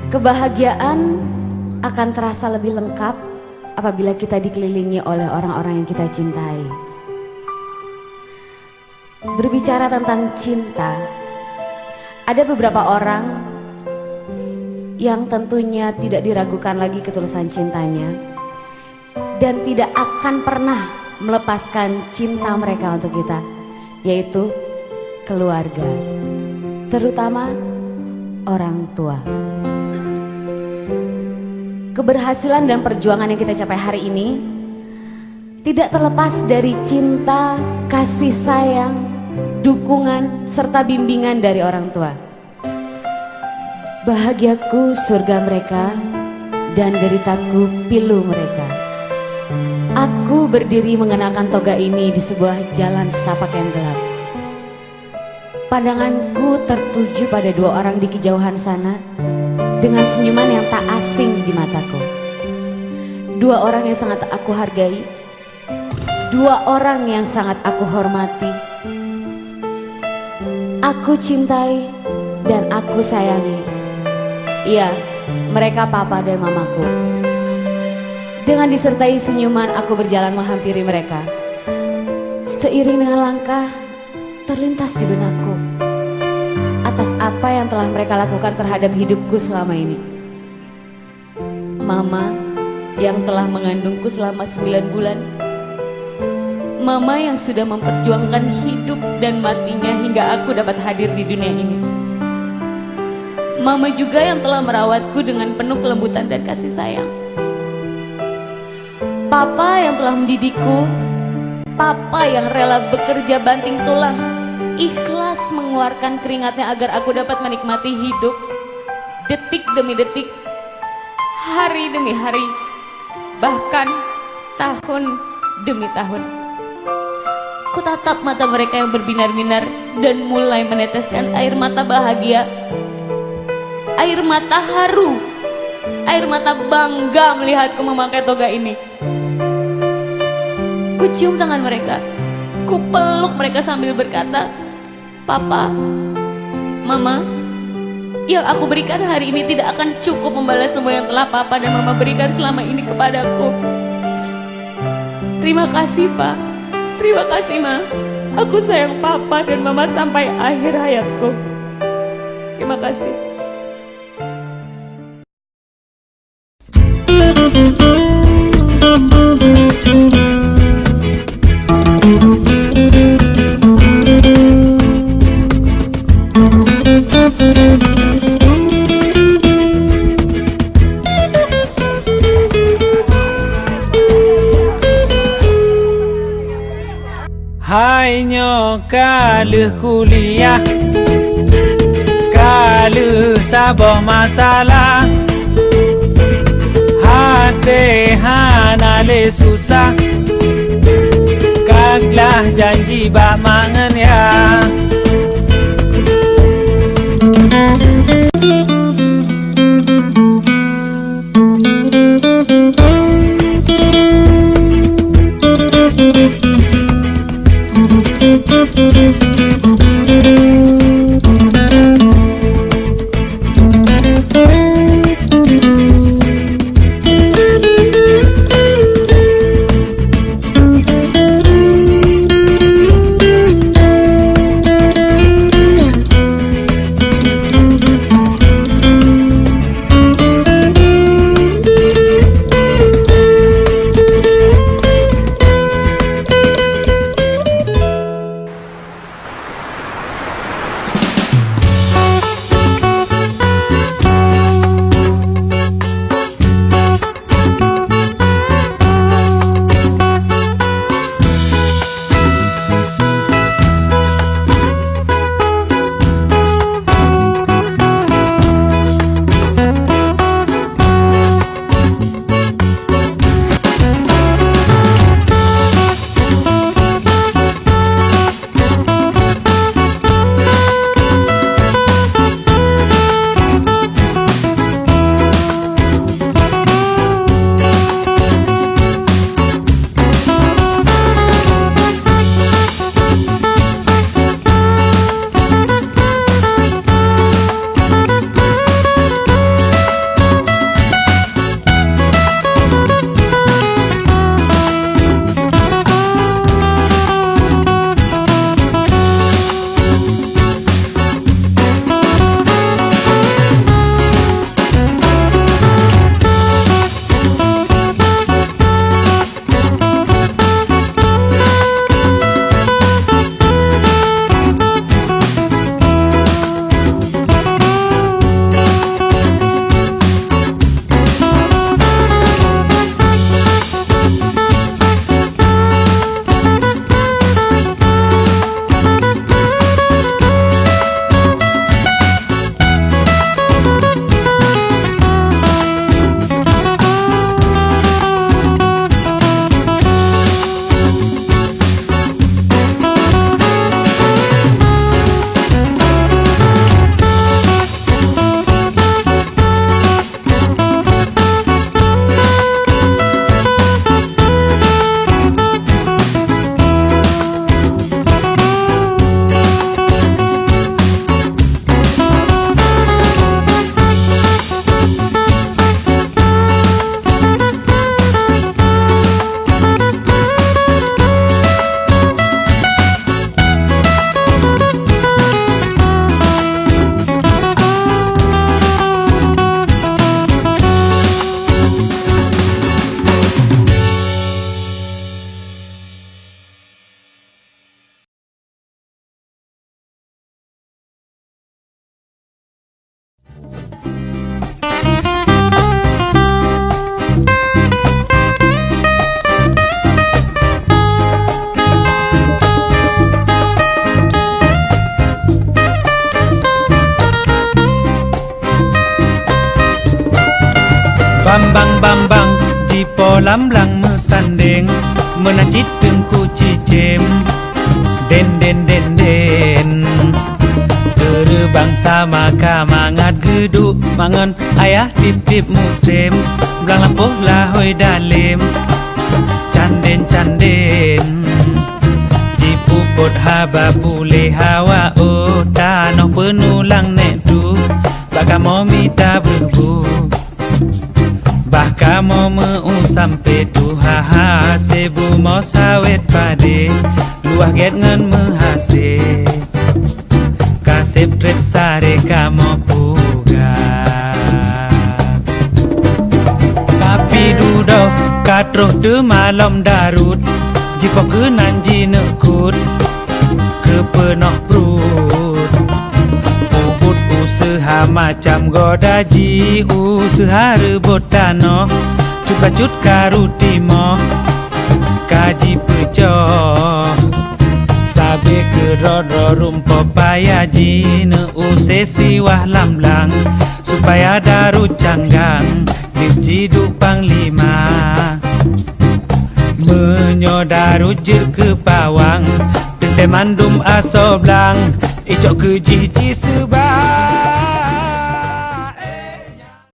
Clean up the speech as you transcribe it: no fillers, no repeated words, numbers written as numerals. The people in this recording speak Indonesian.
Kebahagiaan akan terasa lebih lengkap apabila kita dikelilingi oleh orang-orang yang kita cintai. Berbicara tentang cinta, ada beberapa orang yang tentunya tidak diragukan lagi ketulusan cintanya dan tidak akan pernah melepaskan cinta mereka untuk kita, yaitu keluarga, terutama orang tua. Keberhasilan dan perjuangan yang kita capai hari ini tidak terlepas dari cinta, kasih sayang, dukungan, serta bimbingan dari orang tua. Bahagiaku surga mereka dan deritaku pilu mereka. Aku berdiri mengenakan toga ini di sebuah jalan setapak yang gelap. Pandanganku tertuju pada dua orang di kejauhan sana dengan senyuman yang tak asing di mataku. Dua orang yang sangat aku hargai, dua orang yang sangat aku hormati. Aku cintai dan aku sayangi. Iya, mereka papa dan mamaku. Dengan disertai senyuman aku berjalan menghampiri mereka. Seiring dengan langkah terlintas di benakku atas apa yang telah mereka lakukan terhadap hidupku selama ini. Mama yang telah mengandungku selama 9 bulan. Mama yang sudah memperjuangkan hidup dan matinya hingga aku dapat hadir di dunia ini. Mama juga yang telah merawatku dengan penuh kelembutan dan kasih sayang. Papa yang telah mendidikku. Papa yang rela bekerja banting tulang, ikhlas mengeluarkan keringatnya agar aku dapat menikmati hidup detik demi detik, hari demi hari, bahkan tahun demi tahun. Kutatap mata mereka yang berbinar-binar dan mulai meneteskan air mata bahagia, air mata haru, air mata bangga melihatku memakai toga ini. Ku cium tangan mereka, ku peluk mereka sambil berkata, Papa, Mama, yang aku berikan hari ini tidak akan cukup membalas semua yang telah Papa dan Mama berikan selama ini kepadaku. Terima kasih, Pak. Terima kasih, Ma. Aku sayang Papa dan Mama sampai akhir hayatku. Terima kasih. Hanya kaluh kuliah, kaluh sabah masalah, hati hanale susah, kaglah janji bak mangan ya. Bambang jipo lamblang mesandeng menacit tengku cicem den bangsa maka mangat geduk mangan ayah tip musim belang lampuh lahoi dalim canden jipuput haba pule hawa tanoh penulang nek tu baka mau mita berbu bahkan mau meu sampai tu haha sebu mau sawet pade luah get ngen mehase kasep trep sare kamo puga tapi dudo katroh de malam darut jipo ke nanji nekut ke penoh perut ubut usaha macam godaji usaha rebut tanoh cukacut karutimo kaji pecoh sabe ke roro rumpo paya jine usesi wah lamblang supaya daru canggang lipji panglima menyodaru jer ke pawang tete mandum asoblang icok ke jiji sebab